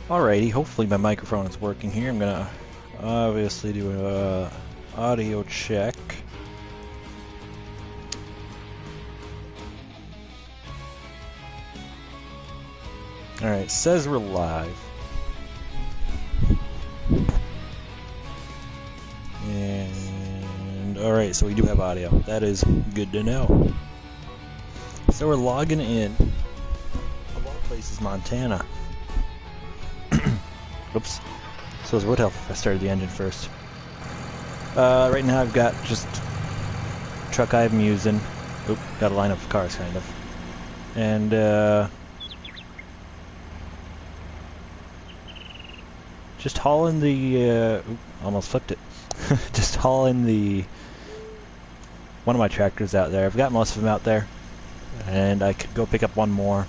Alrighty, hopefully my microphone is working here. I'm gonna obviously do a audio check. Alright, says we're live. And alright, so we do have audio. That is good to know. So we're logging in. Of all places, Montana. Oops. So it would help if I started the engine first. Right now I've got just truck I'm using. Oop, got a line of cars kind of. And just hauling the oop, almost flipped it. Just hauling the one of my tractors out there. I've got most of them out there. And I could go pick up one more.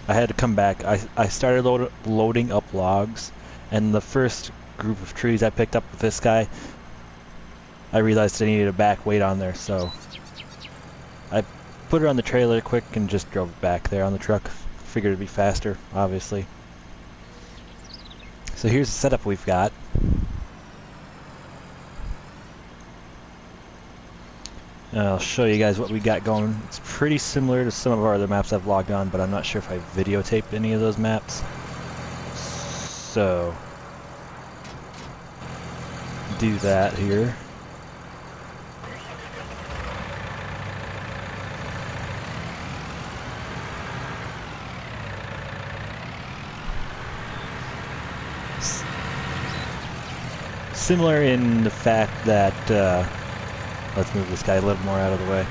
I had to come back. I started loading up logs, and the first group of trees I picked up with this guy, I realized I needed a back weight on there, so I put it on the trailer quick and just drove it back there on the truck. Figured it'd be faster, obviously. So here's the setup we've got. I'll show you guys what we got going. It's pretty similar to some of our other maps I've logged on, but I'm not sure if I videotaped any of those maps. So, do that here. Similar in the fact that, let's move this guy a little more out of the way.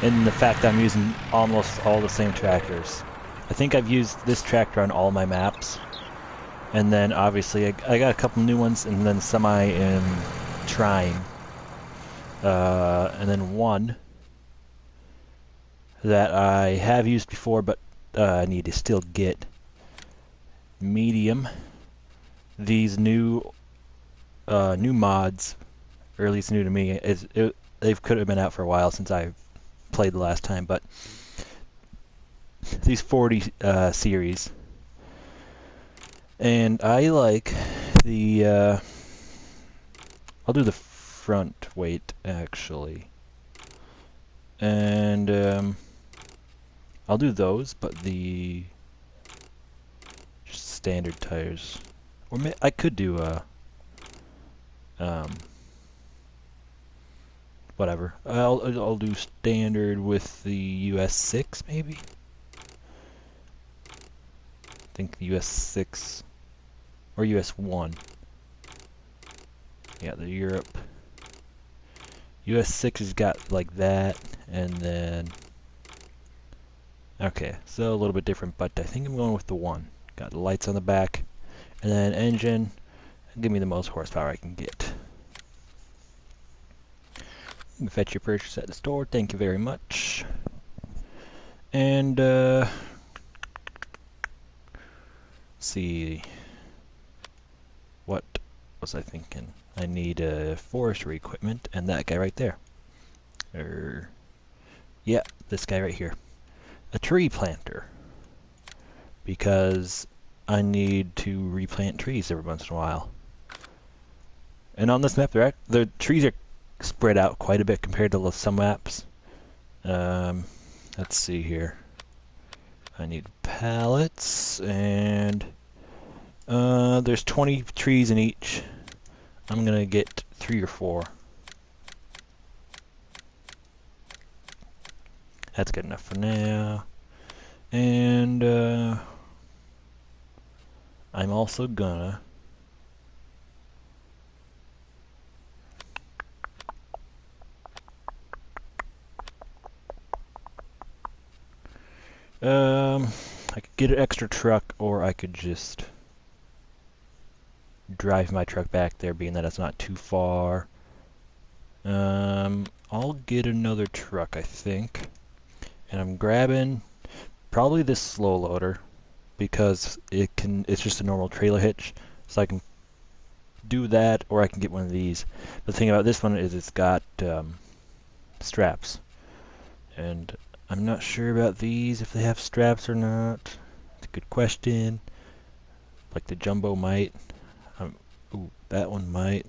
In the fact that I'm using almost all the same tractors. I think I've used this tractor on all my maps. And then obviously I got a couple new ones, and then some I am trying. And then one that I have used before, but I need to still get. Medium. These new mods, or at least new to me, they could have been out for a while since I played the last time, but these 40 series, and I like the I'll do the front weight actually, and I'll do those, but the just standard tires, or I could do whatever. I'll do standard with the US 6 maybe. I think the US 6 or US 1. Yeah, the Europe. US 6 has got like that, and then okay, so a little bit different, but I think I'm going with the 1. Got the lights on the back, and then engine. Give me the most horsepower I can get. You can fetch your purchase at the store. Thank you very much. And let's see. What was I thinking? I need forestry equipment, and that guy right there. Yeah, this guy right here. A tree planter. Because I need to replant trees every once in a while. And on this map, the trees are spread out quite a bit compared to some maps. Let's see here. I need pallets, and there's 20 trees in each. I'm gonna get 3 or 4. That's good enough for now. And I'm also gonna I could get an extra truck, or I could just drive my truck back there, being that it's not too far. I'll get another truck, I think. And I'm grabbing probably this slow loader, because it's just a normal trailer hitch, so I can do that, or I can get one of these. The thing about this one is it's got straps, and I'm not sure about these, if they have straps or not. It's a good question. Like the Jumbo might. Ooh, that one might.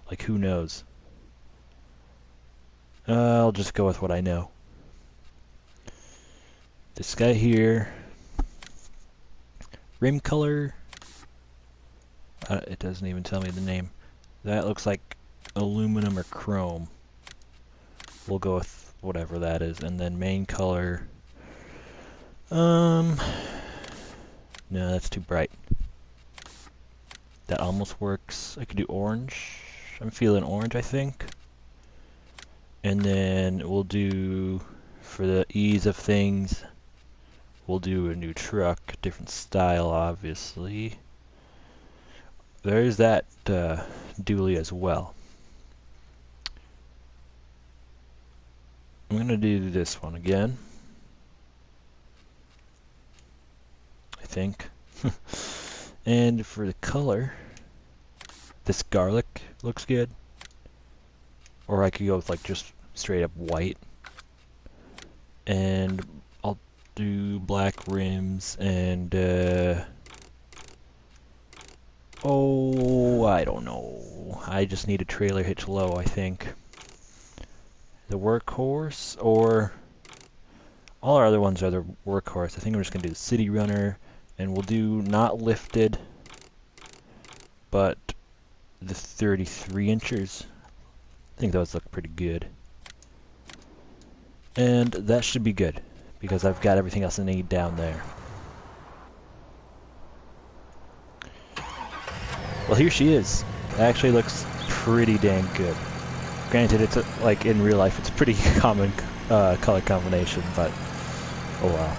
Like, who knows? I'll just go with what I know. This guy here. Rim color. It doesn't even tell me the name. That looks like aluminum or chrome. We'll go with whatever that is. And then main color. No, that's too bright. That almost works. I could do orange. I'm feeling orange, I think. And then we'll do, for the ease of things, we'll do a new truck, different style, obviously. There's that dually as well. I'm gonna do this one again, I think. And for the color, this garlic looks good. Or I could go with like just straight up white. And I'll do black rims and oh, I don't know. I just need a trailer hitch low, I think. The workhorse, or all our other ones are the workhorse. I think I'm just gonna do the City Runner, and we'll do not lifted, but the 33 inches. I think those look pretty good. And that should be good, because I've got everything else I need down there. Well, here she is. It actually looks pretty dang good. Granted, it's like in real life, it's a pretty common color combination, but oh wow.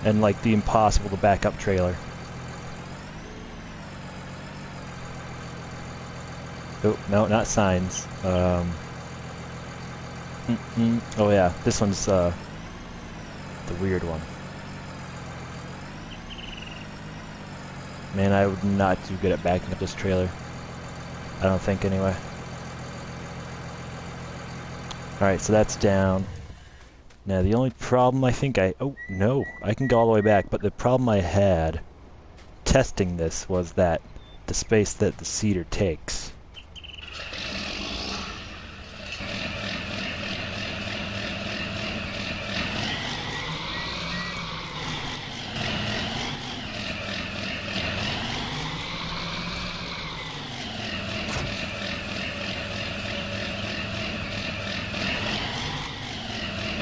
And like the impossible to back up trailer. Oh, no, not signs. Oh yeah, this one's the weird one. Man, I would not do good at backing up this trailer. I don't think, anyway. Alright, so that's down. Now, the only problem I think oh, no, I can go all the way back, but the problem I had testing this was that the space that the seater takes.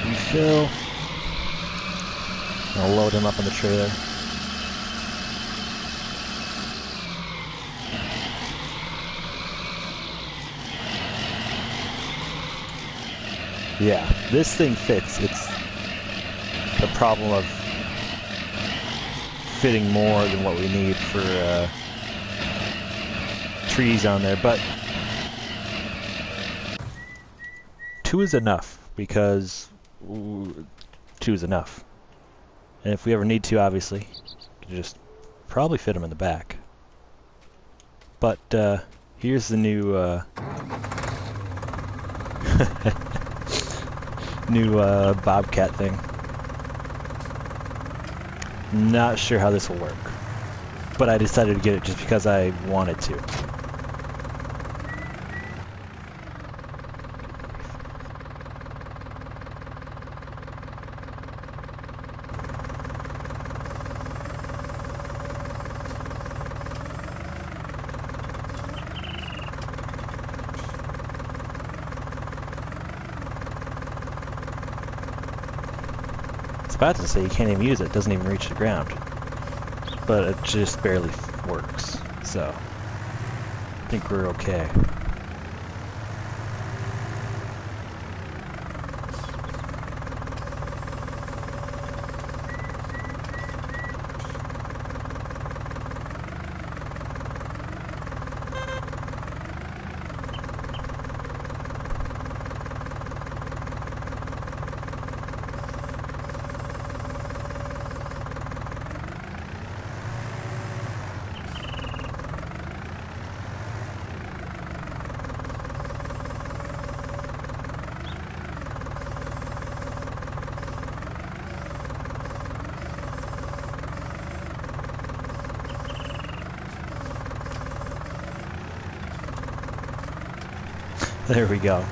Refill. I'll load him up on the trailer. Yeah, this thing fits. It's the problem of fitting more than what we need for trees on there, but 2 is enough, because 2 is enough. And if we ever need to, obviously, we can just probably fit them in the back. But here's the new new Bobcat thing. Not sure how this will work, but I decided to get it just because I wanted to. About to say you can't even use it, it doesn't even reach the ground, but it just barely works, so I think we're okay. There we go.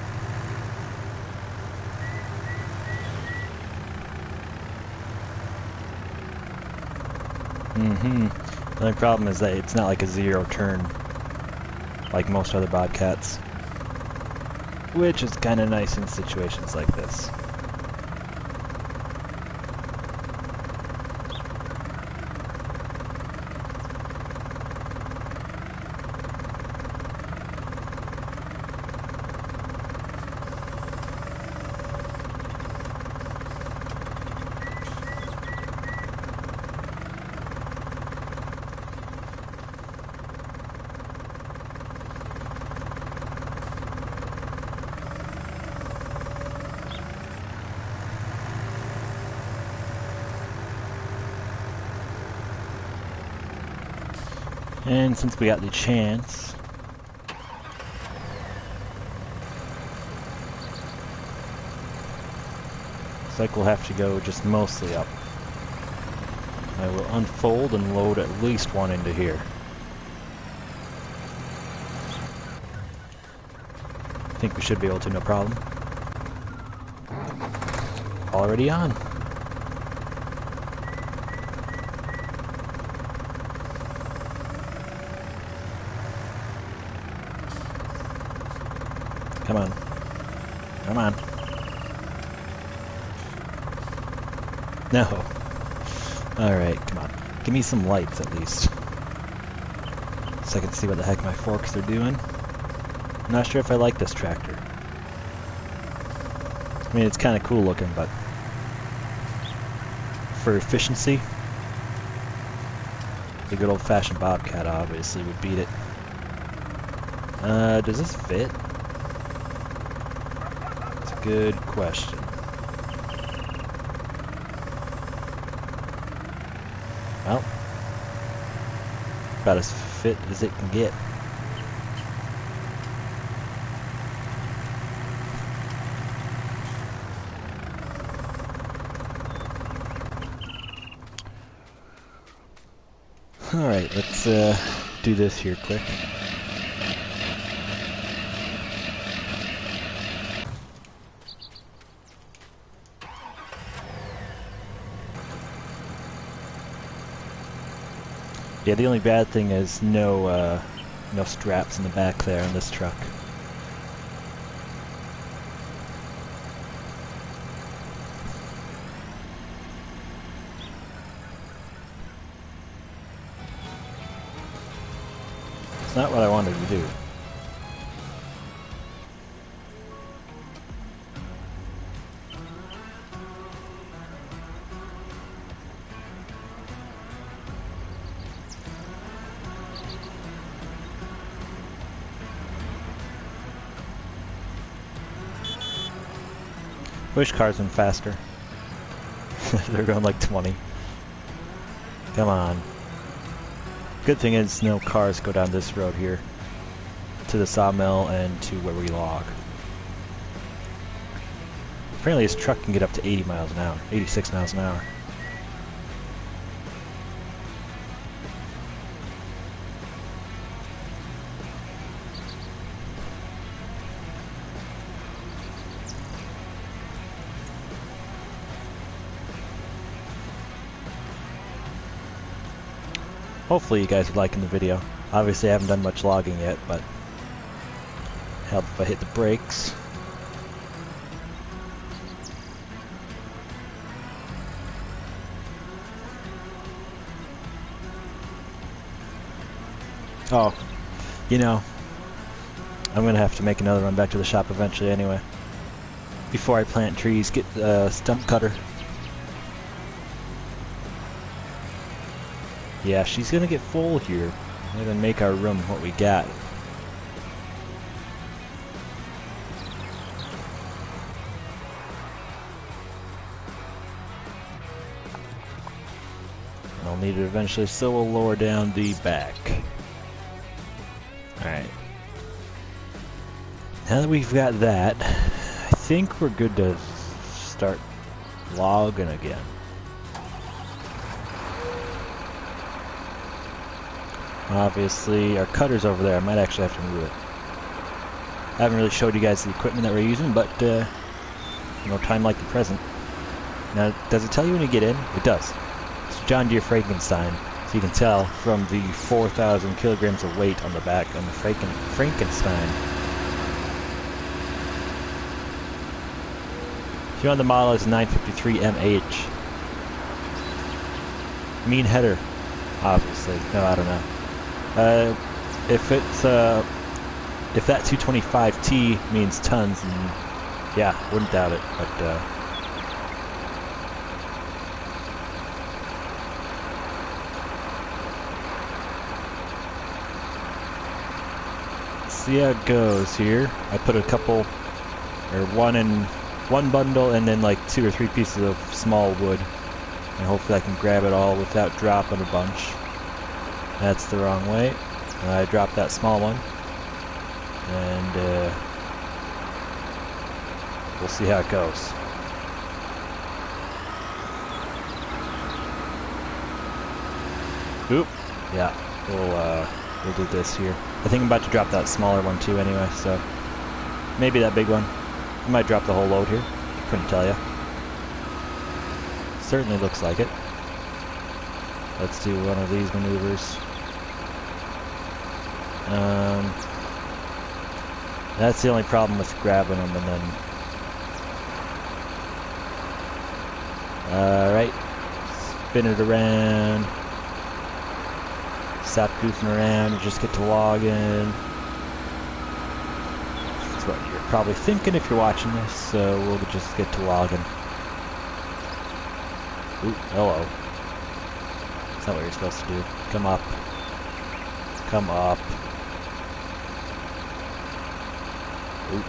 The only problem is that it's not like a zero turn like most other Bobcats, which is kind of nice in situations like this. And since we got the chance, looks like we'll have to go just mostly up. I will unfold and load at least one into here. I think we should be able to, no problem. Already on. Come on. Come on. No. Alright, come on. Give me some lights at least. So I can see what the heck my forks are doing. I'm not sure if I like this tractor. I mean, it's kind of cool looking, but for efficiency, the good old-fashioned Bobcat obviously would beat it. Does this fit? Good question. Well, about as fit as it can get. Alright, let's do this here quick. Yeah, the only bad thing is no straps in the back there on this truck. It's not what I wanted to do. Wish cars went faster. They're going like 20. Come on. Good thing is no cars go down this road here to the sawmill and to where we log. Apparently this truck can get up to 80 miles an hour, 86 miles an hour. Hopefully you guys are liking the video. Obviously I haven't done much logging yet, but help if I hit the brakes. Oh, you know, I'm going to have to make another run back to the shop eventually anyway. Before I plant trees, get the stump cutter. Yeah, she's gonna get full here. We're gonna make our room what we got. And I'll need it eventually, so we'll lower down the back. Alright. Now that we've got that, I think we're good to start logging again. Obviously, our cutter's over there. I might actually have to move it. I haven't really showed you guys the equipment that we're using, but no time like the present. Now, does it tell you when you get in? It does. It's John Deere Frankenstein, so you can tell from the 4,000 kilograms of weight on the back on the Frankenstein. Here on the model is 953 MH. Mean header, obviously. No, I don't know. If that 225T means tons, then yeah, wouldn't doubt it. But see how it goes here. I put a couple, or one bundle, and then like 2 or 3 pieces of small wood, and hopefully I can grab it all without dropping a bunch. That's the wrong way. I dropped that small one, and we'll see how it goes. Oop. Yeah, we'll do this here. I think I'm about to drop that smaller one too anyway, so maybe that big one. I might drop the whole load here. Couldn't tell you. Certainly looks like it. Let's do one of these maneuvers. That's the only problem with grabbing them, and then alright, spin it around, stop goofing around and just get to login. That's what you're probably thinking if you're watching this, so we'll just get to login. Ooh, hello. That's not what you're supposed to do. Come up. Come up. Ooh.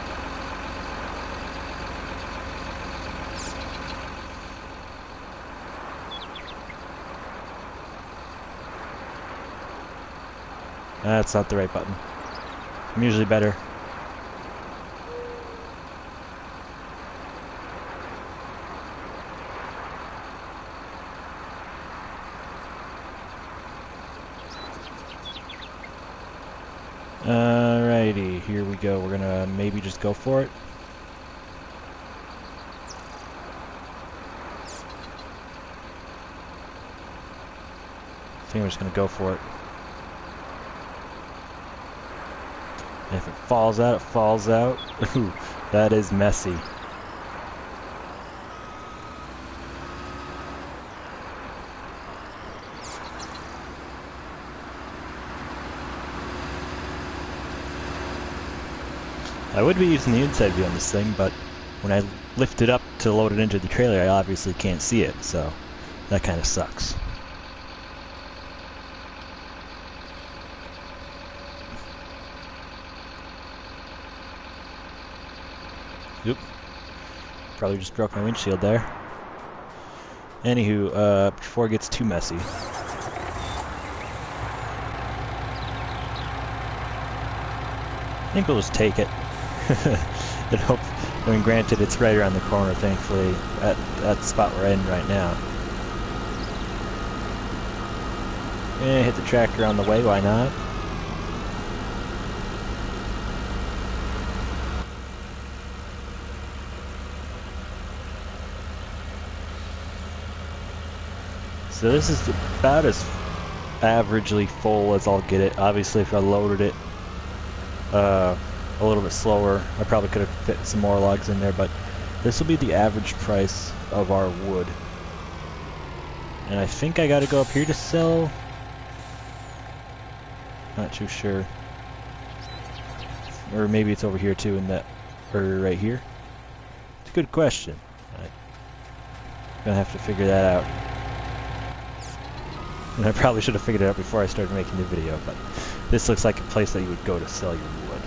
That's not the right button. I'm usually better. Alrighty, here we go. We're gonna maybe just go for it. I think we're just gonna go for it. And if it falls out, it falls out. Ooh, that is messy. I would be using the inside view on this thing, but when I lift it up to load it into the trailer, I obviously can't see it, so that kind of sucks. Oop. Probably just broke my windshield there. Anywho, before it gets too messy. I think we'll just take it. And hope, I mean, granted, it's right around the corner, thankfully, at the spot we're in right now. And hit the tractor on the way, why not? So this is about as averagely full as I'll get it. Obviously, if I loaded it a little bit slower, I probably could have fit some more logs in there, but this will be the average price of our wood. And I think I gotta go up here to sell. Not too sure. Or maybe it's over here too, in that, or right here. It's a good question. I'm gonna have to figure that out. And I probably should have figured it out before I started making the video, but this looks like a place that you would go to sell your wood.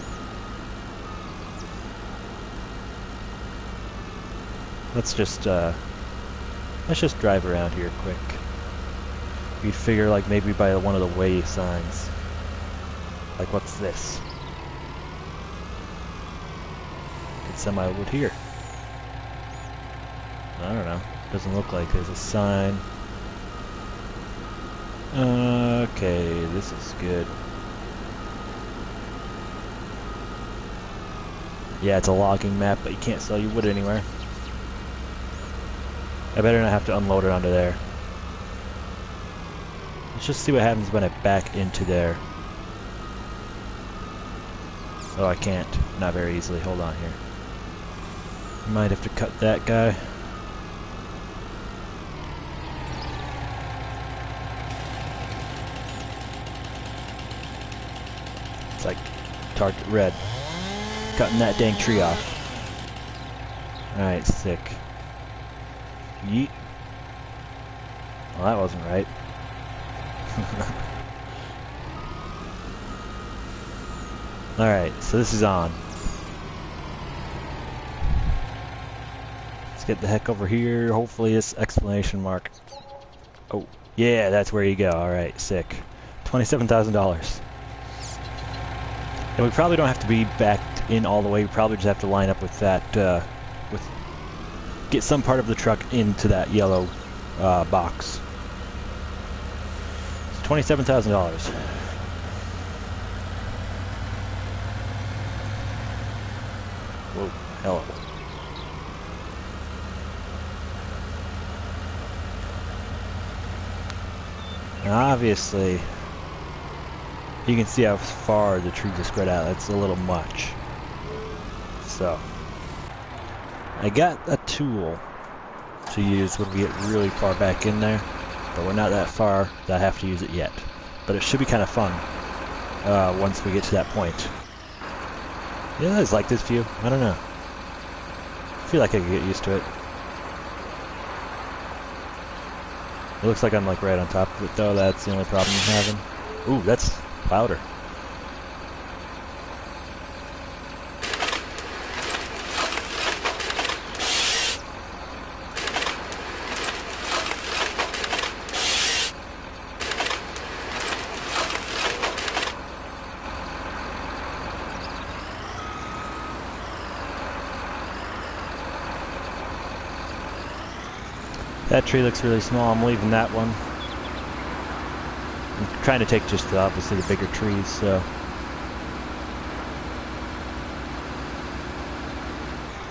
Let's just drive around here quick. You'd figure like maybe by one of the way signs. Like, what's this? Get some wood here. I don't know. Doesn't look like there's a sign. Okay, this is good. Yeah, it's a logging map, but you can't sell your wood anywhere. I better not have to unload it onto there. Let's just see what happens when I back into there. Oh, I can't. Not very easily. Hold on here. Might have to cut that guy. It's like target red. Cutting that dang tree off. Alright, sick. Yeet. Well, that wasn't right. Alright, so this is on. Let's get the heck over here. Hopefully this exclamation mark. Oh, yeah, that's where you go. Alright, sick. $27,000. And we probably don't have to be backed in all the way. We probably just have to line up with that, get some part of the truck into that yellow box. It's $27,000. Whoa, hello. Now obviously, you can see how far the trees are spread out. That's a little much. So, I got a tool to use when we get really far back in there, but we're not that far that I have to use it yet. But it should be kind of fun once we get to that point. Yeah, I always like this view. I don't know. I feel like I could get used to it. It looks like I'm like right on top of it though. That's the only problem I'm having. Ooh, that's louder. That tree looks really small. I'm leaving that one. I'm trying to take just obviously the bigger trees, so.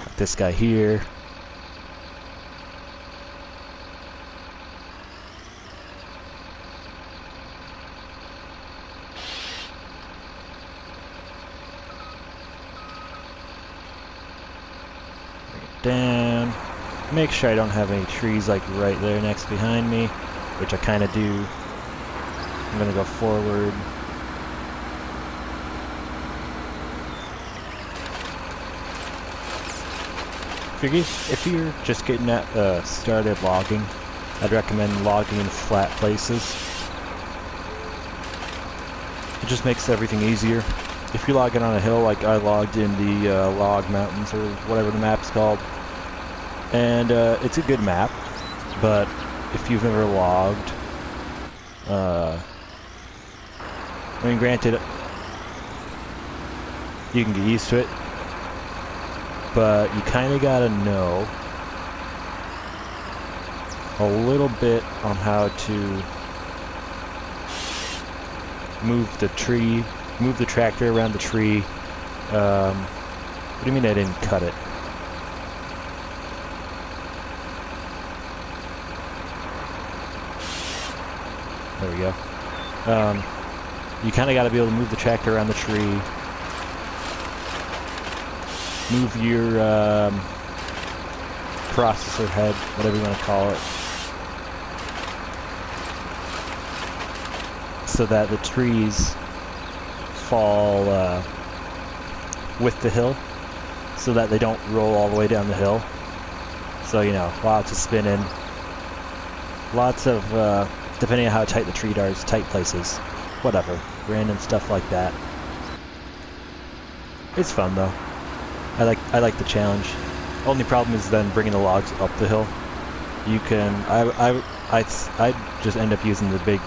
Like this guy here. Bring it down. Make sure I don't have any trees like right there next behind me, which I kind of do. I'm gonna go forward. If you're just getting at started logging, I'd recommend logging in flat places. It just makes everything easier. If you log in on a hill, like I logged in the Log Mountains or whatever the map's called, and it's a good map, but if you've never logged, I mean, granted, you can get used to it, but you kind of gotta know a little bit on how to move the tree, move the tractor around the tree. What do you mean I didn't cut it? There we go. You kind of got to be able to move the tractor around the tree. Move your processor head, whatever you want to call it, so that the trees fall with the hill, so that they don't roll all the way down the hill. So, you know, lots of spinning, lots of, depending on how tight the tree is, tight places, whatever, random stuff like that. It's fun though. I like the challenge. Only problem is then bringing the logs up the hill. You can I'd just end up using the big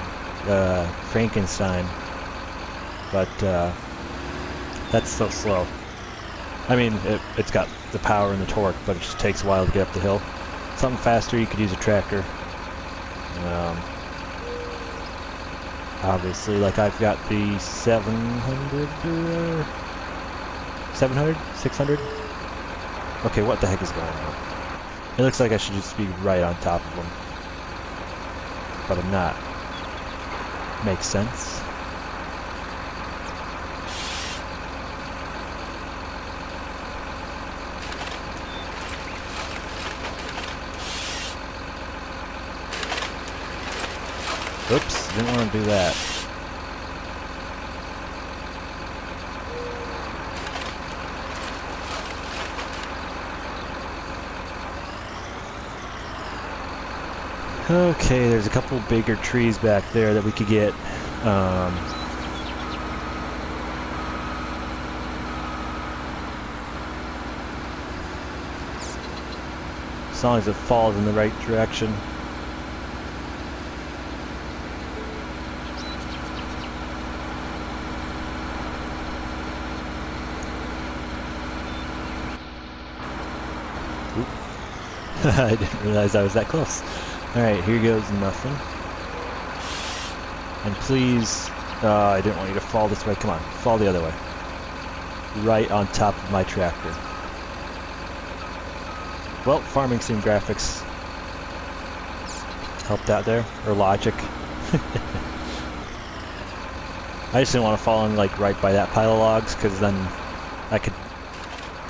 Frankenstein, but that's so slow. I mean, it's got the power and the torque, but it just takes a while to get up the hill. Something faster, you could use a tractor. Obviously, like I've got the 700 700? 600? Okay, what the heck is going on? It looks like I should just be right on top of them. But I'm not. Makes sense. Oops, didn't want to do that. Okay, there's a couple bigger trees back there that we could get. As long as it falls in the right direction. I didn't realize I was that close. Alright, here goes nothing. And please... I didn't want you to fall this way. Come on, fall the other way. Right on top of my tractor. Well, Farming Sim graphics helped out there. Or logic. I just didn't want to fall in like right by that pile of logs, because then I could...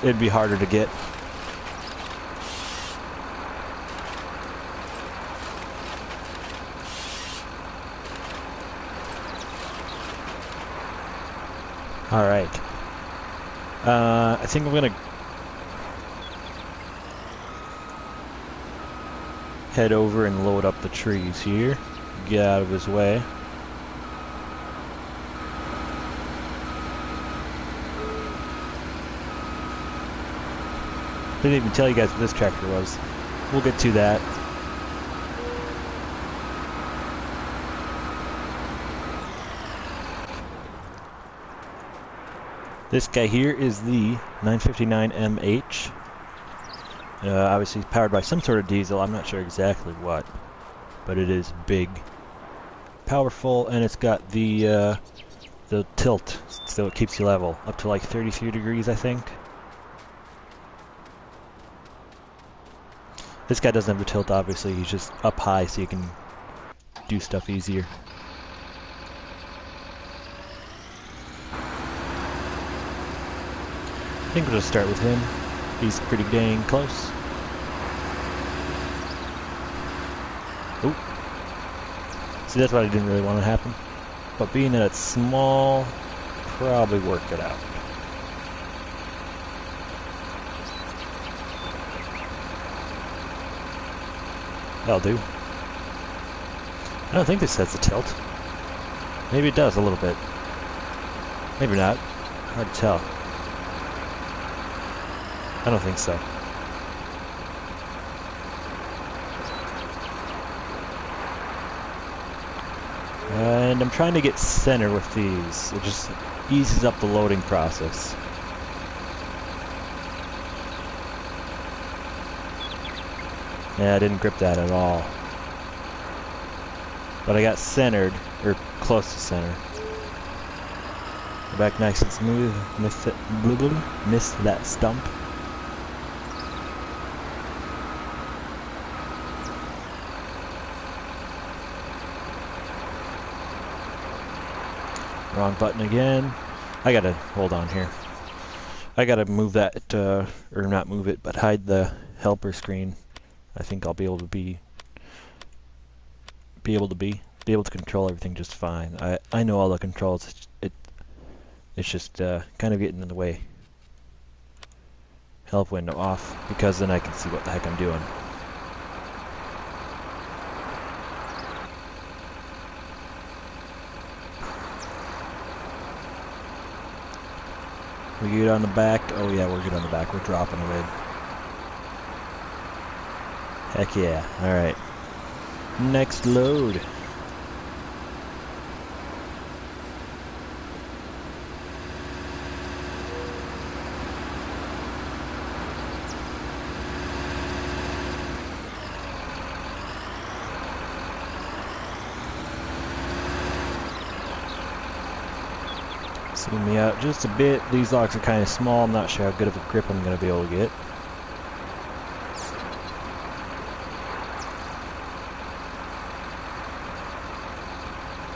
it'd be harder to get. Alright. I think I'm gonna head over and load up the trees here. Get out of his way. Didn't even tell you guys what this tractor was. We'll get to that. This guy here is the 959MH. Obviously powered by some sort of diesel. I'm not sure exactly what, but it is big, powerful, and it's got the tilt, so it keeps you level up to like 33 degrees, I think. This guy doesn't have the tilt, obviously. He's just up high, so you can do stuff easier. I think we'll just start with him. He's pretty dang close. Oop. See, that's what I didn't really want to happen. But being that it's small, probably work it out. That'll do. I don't think this has a tilt. Maybe it does a little bit. Maybe not. Hard to tell. I don't think so. And I'm trying to get center with these. It just eases up the loading process. Yeah, I didn't grip that at all. But I got centered, or close to center. Go back nice and smooth. Missed that stump. Wrong button again. I gotta hold on here. I gotta move that, or not move it, but hide the helper screen. I think I'll be able to able to control everything just fine. I know all the controls. It's just kind of getting in the way. Help window off, because then I can see what the heck I'm doing. We good on the back? Oh yeah, we're good on the back. We're dropping the lid. Heck yeah. Alright. Next load. Zoom me out just a bit. These logs are kind of small. I'm not sure how good of a grip I'm going to be able to get.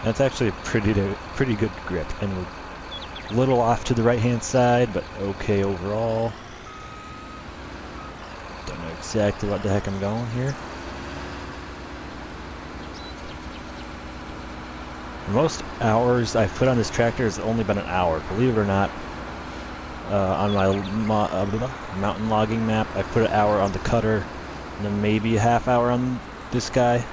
That's actually a pretty good grip, and we're a little off to the right-hand side, but okay overall. Don't know exactly what the heck I'm going here. Most hours I've put on this tractor has only been an hour, believe it or not. On my mountain logging map, I put an hour on the cutter, and then maybe a half hour on this guy.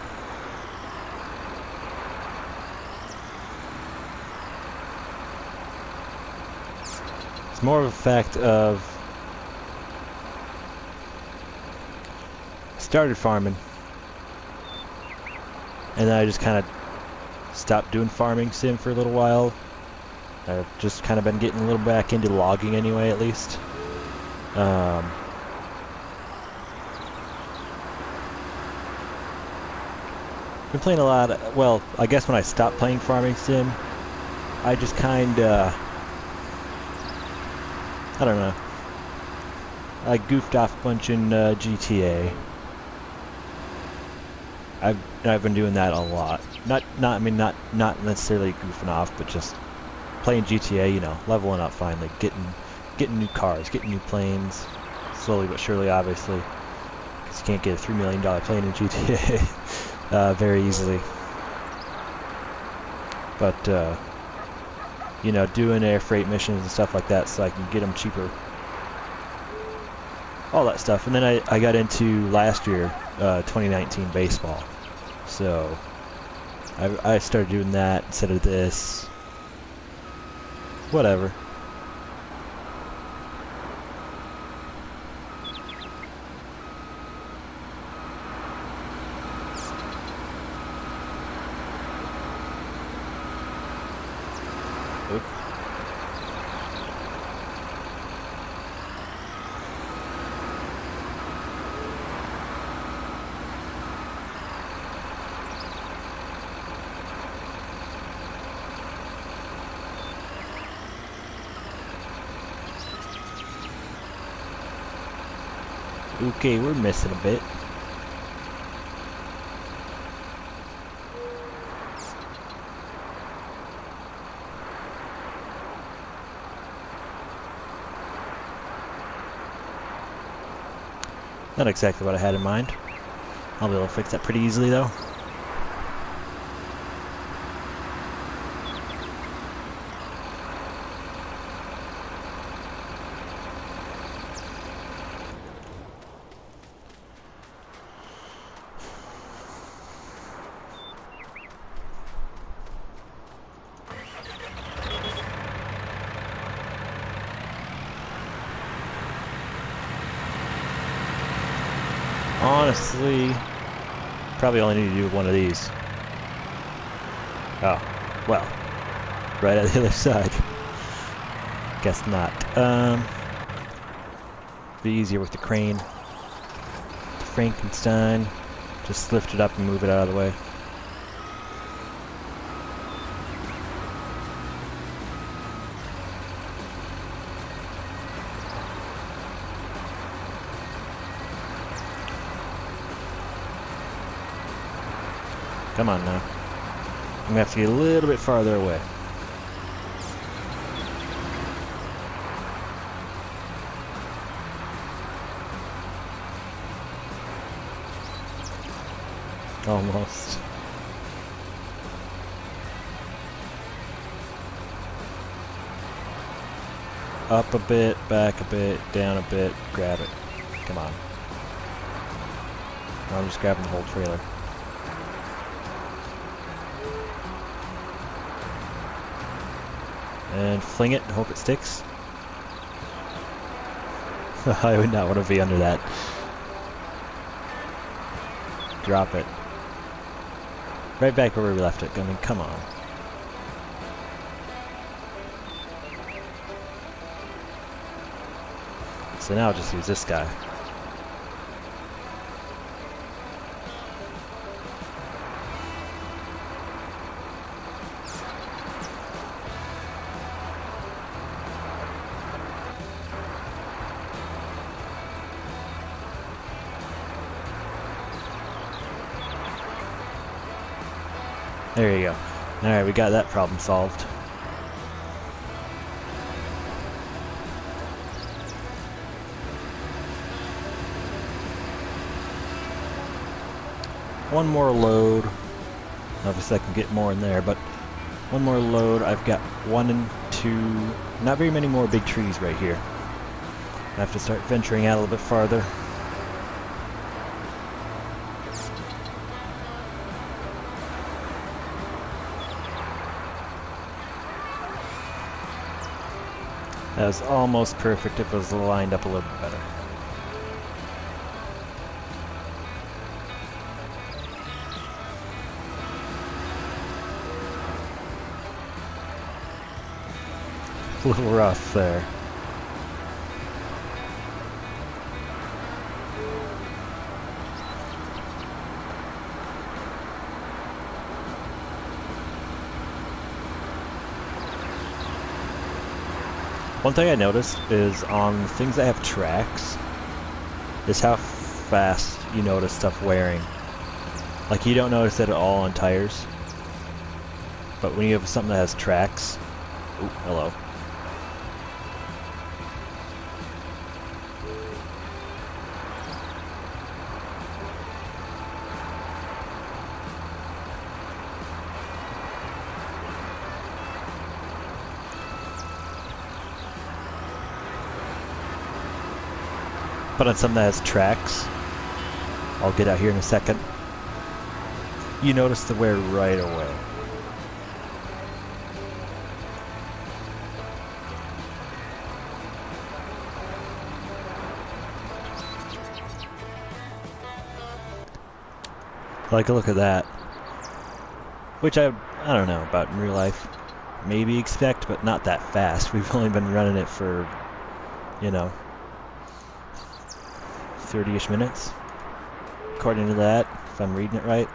It's more of a fact of I started farming, and then I just kind of stopped doing farming sim for a little while. I've just kind of been getting a little back into logging anyway, at least. Been playing a lot. Well, I guess when I stopped playing farming sim, I just kind of, I don't know. I goofed off a bunch in GTA. I've been doing that a lot. Not necessarily goofing off, but just playing GTA. You know, leveling up finally, getting new cars, getting new planes, slowly but surely, obviously, because you can't get a $3 million plane in GTA very easily. But you know, doing air freight missions and stuff like that, so I can get them cheaper. All that stuff, and then I got into last year, 2019 baseball. So I started doing that instead of this. Whatever. Oop. Okay, we're missing a bit. Not exactly what I had in mind. I'll be able to fix that pretty easily, though. Honestly, probably only need to do one of these. Oh, well, right at the other side. Guess not. Be easier with the crane. The Frankenstein. Just lift it up and move it out of the way. Come on now. I'm gonna have to get a little bit farther away. Almost. Up a bit, back a bit, down a bit, grab it. Come on. I'm just grabbing the whole trailer. And fling it and hope it sticks. I would not want to be under that. Drop it. Right back where we left it. I mean, come on. So now I'll just use this guy. There you go. Alright, we got that problem solved. One more load. Obviously I can get more in there, but one more load. I've got 1 and 2, not very many more big trees right here. I have to start venturing out a little bit farther. That was almost perfect if it was lined up a little bit better. A little rough there. One thing I noticed is on things that have tracks is how fast you notice stuff wearing. Like you don't notice it at all on tires, but when you have something that has tracks, ooh, hello. But on something that has tracks, I'll get out here in a second, you notice the wear right away. Like, look at that. Which I don't know about in real life. Maybe expect, but not that fast. We've only been running it for, you know, 30-ish minutes, according to that, if I'm reading it right.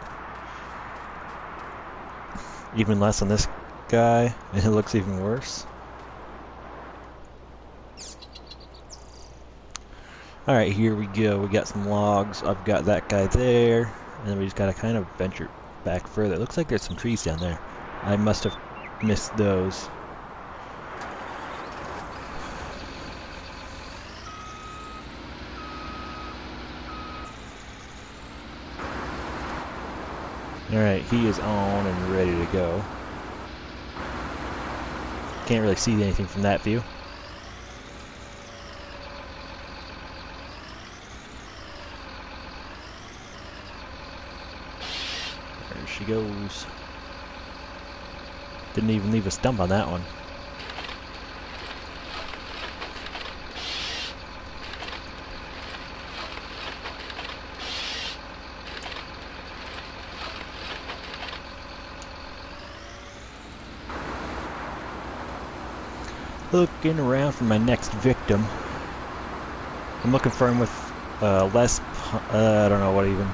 Even less on this guy, and it looks even worse. Alright, here we go. We got some logs. I've got that guy there, and then we just gotta kind of venture back further. It looks like there's some trees down there. I must have missed those. Alright, he is on and ready to go. Can't really see anything from that view. There she goes. Didn't even leave a stump on that one. Looking around for my next victim. I'm looking for him with less, I don't know what even,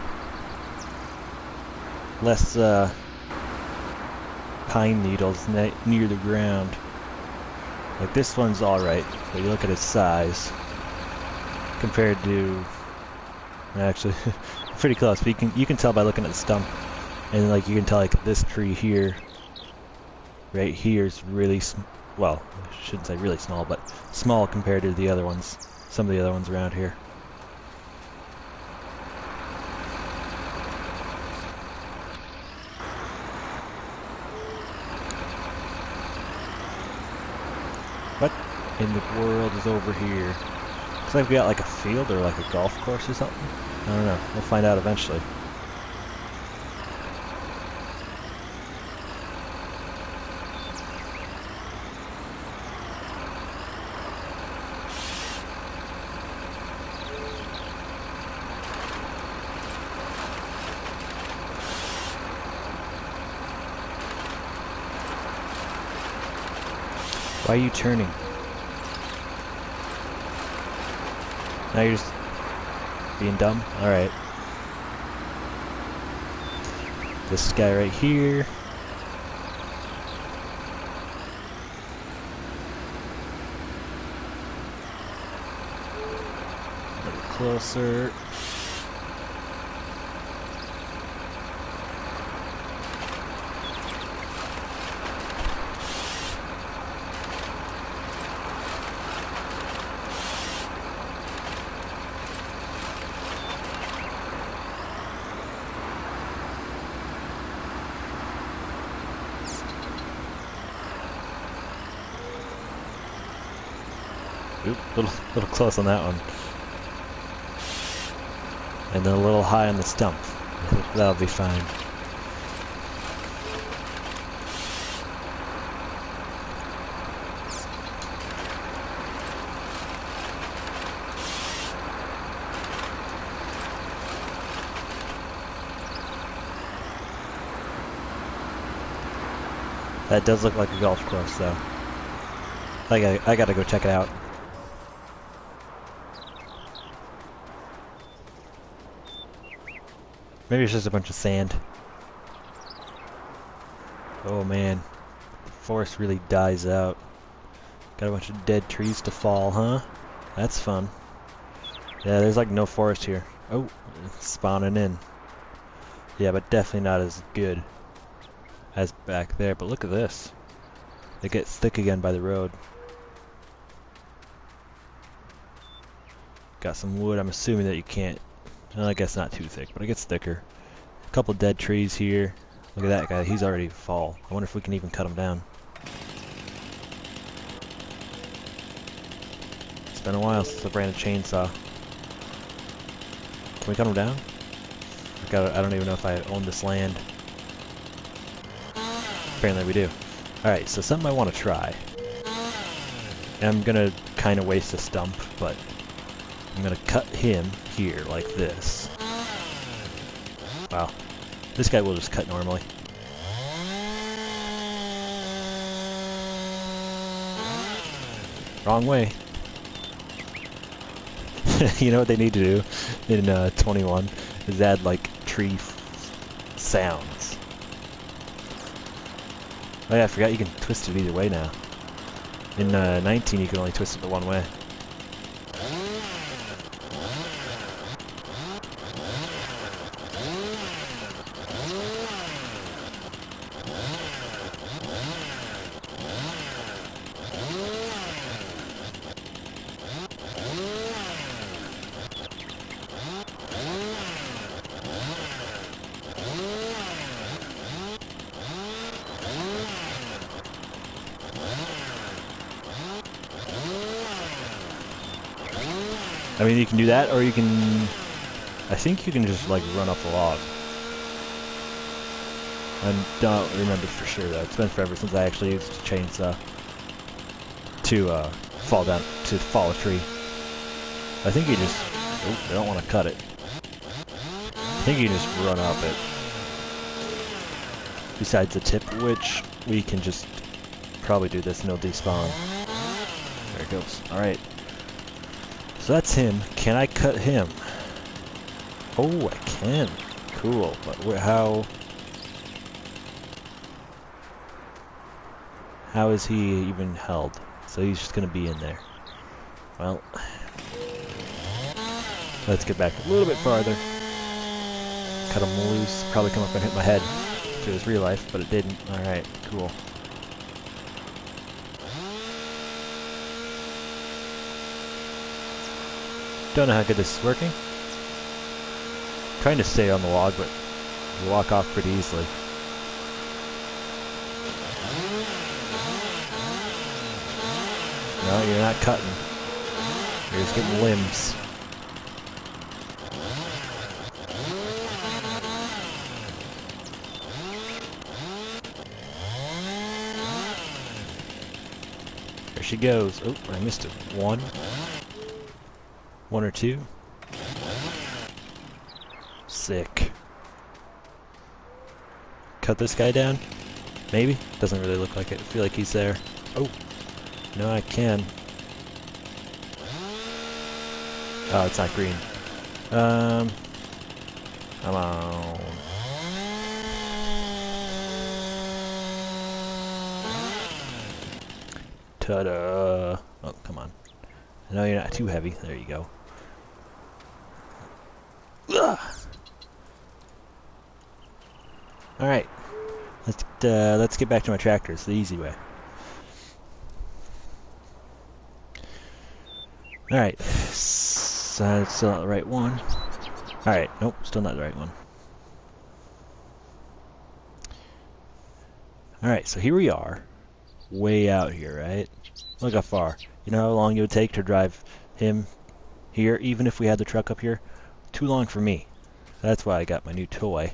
less pine needles near the ground. Like this one's alright, but you look at its size compared to, actually, pretty close. But you can tell by looking at the stump, and like you can tell like this tree here, right here is really well, I shouldn't say really small, but small compared to the other ones, some of the other ones around here. What in the world is over here? Looks like we got like a field or like a golf course or something. I don't know. We'll find out eventually. Why are you turning? Now you're just being dumb? Alright. This guy right here. A little closer. Oop, little close on that one. And then a little high on the stump. I think that'll be fine. That does look like a golf course, though. I gotta go check it out. Maybe it's just a bunch of sand. Oh man, the forest really dies out. Got a bunch of dead trees to fall, huh? That's fun. Yeah, there's like no forest here. Oh, it's spawning in. Yeah, but definitely not as good as back there. But look at this. It gets thick again by the road. Got some wood. I'm assuming that you can't. Well, I guess not too thick, but it gets thicker. A couple dead trees here. Look at that guy. He's already fall. I wonder if we can even cut him down. It's been a while since I ran a chainsaw. Can we cut him down? I don't even know if I own this land. Apparently we do. Alright, so something I want to try. And I'm gonna kind of waste a stump, but I'm gonna cut him here like this. Wow. This guy will just cut normally. Wrong way. You know what they need to do in 21 is add like tree sounds. Oh yeah, I forgot you can twist it either way now. In 19 you can only twist it the one way. I mean, you can do that, or you can... I think you can just, like, run up the log. I don't remember for sure, though. It's been forever since I actually used a chainsaw to fall a tree. I think you just... Oh, I don't want to cut it. I think you just run up it. Besides the tip, which we can just probably do this and it'll despawn. There it goes. Alright. So that's him. Can I cut him? Oh, I can. Cool. But how is he even held? So he's just going to be in there. Well, let's get back a little bit farther. Cut him loose. Probably come up and hit my head if it was real life, but it didn't. Alright, cool. Don't know how good this is working. Trying to stay on the log, but you walk off pretty easily. No, you're not cutting. You're just getting limbs. There she goes. Oh, I missed it. One or two. Sick. Cut this guy down? Maybe? Doesn't really look like it. I feel like he's there. Oh! No, I can. Oh, it's not green. Come on. Ta-da! Oh, come on. No, you're not too heavy. There you go. Ugh. All right, let's get back to my tractors the easy way. All right, so it's still not the right one. All right, nope, still not the right one. All right, so here we are, way out here, right? Look how far. You know how long it would take to drive him here, even if we had the truck up here? Too long for me. That's why I got my new toy.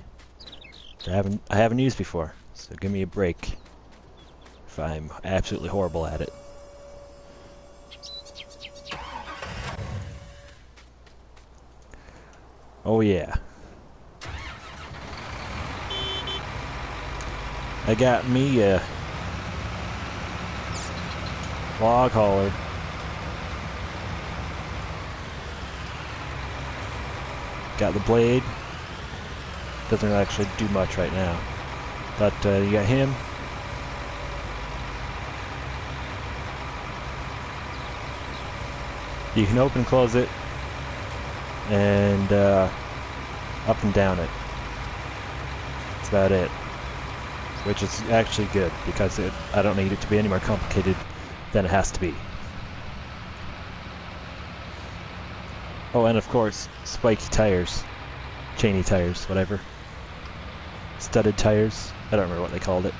I haven't used before, so give me a break if I'm absolutely horrible at it. Oh yeah. I got me a log hauler. Got the blade. Doesn't actually do much right now. But you got him. You can open and close it. And up and down it. That's about it. Which is actually good, because I don't need it to be any more complicated than it has to be. Oh, and of course, spiky tires. Chainy tires, whatever. Studded tires. I don't remember what they called it.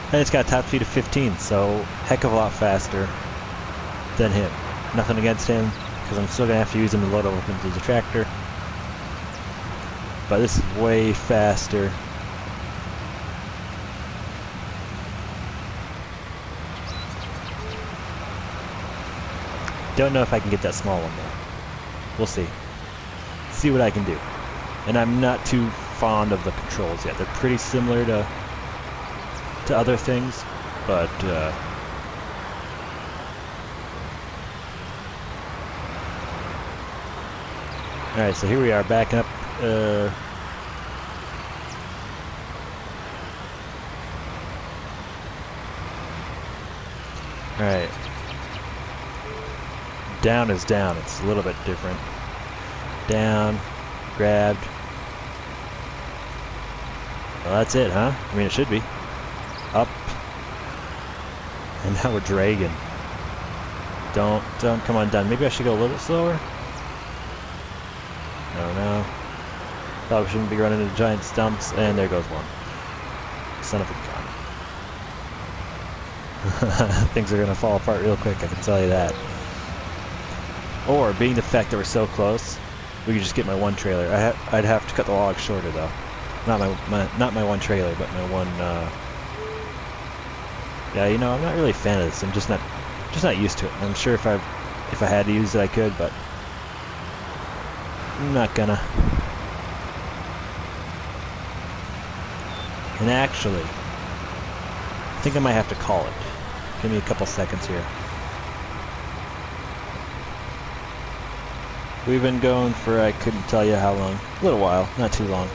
And it's got a top speed of 15, so heck of a lot faster than him. Nothing against him, because I'm still going to have to use him to load up into the tractor. But this is way faster. Don't know if I can get that small one though. We'll see. See what I can do. And I'm not too fond of the controls yet. They're pretty similar to other things, but alright, so here we are backing up. Alright. Down is down. It's a little bit different. Down, grabbed. Well, that's it, huh? I mean, it should be. Up. And now we're dragging. Don't come on down. Maybe I should go a little bit slower? I don't know. Probably shouldn't be running into giant stumps. And there goes one. Son of a gun. Things are gonna fall apart real quick, I can tell you that. Or, being the fact that we're so close, we could just get my one trailer. I'd have to cut the log shorter though. Not my one trailer, but my one. Yeah, you know, I'm not really a fan of this. I'm just not used to it. I'm sure if I had to use it, I could, but I'm not gonna. And actually, I think I might have to call it. Give me a couple seconds here. We've been going for, I couldn't tell you how long. A little while, not too long.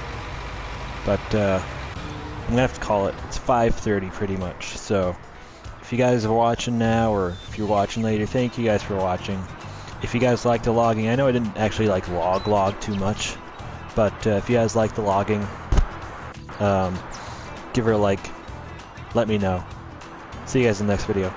But I'm gonna have to call it. It's 5:30 pretty much. So if you guys are watching now, or if you're watching later, thank you guys for watching. If you guys like the logging, I know I didn't actually like log too much, but if you guys like the logging, give her a like. Let me know. See you guys in the next video.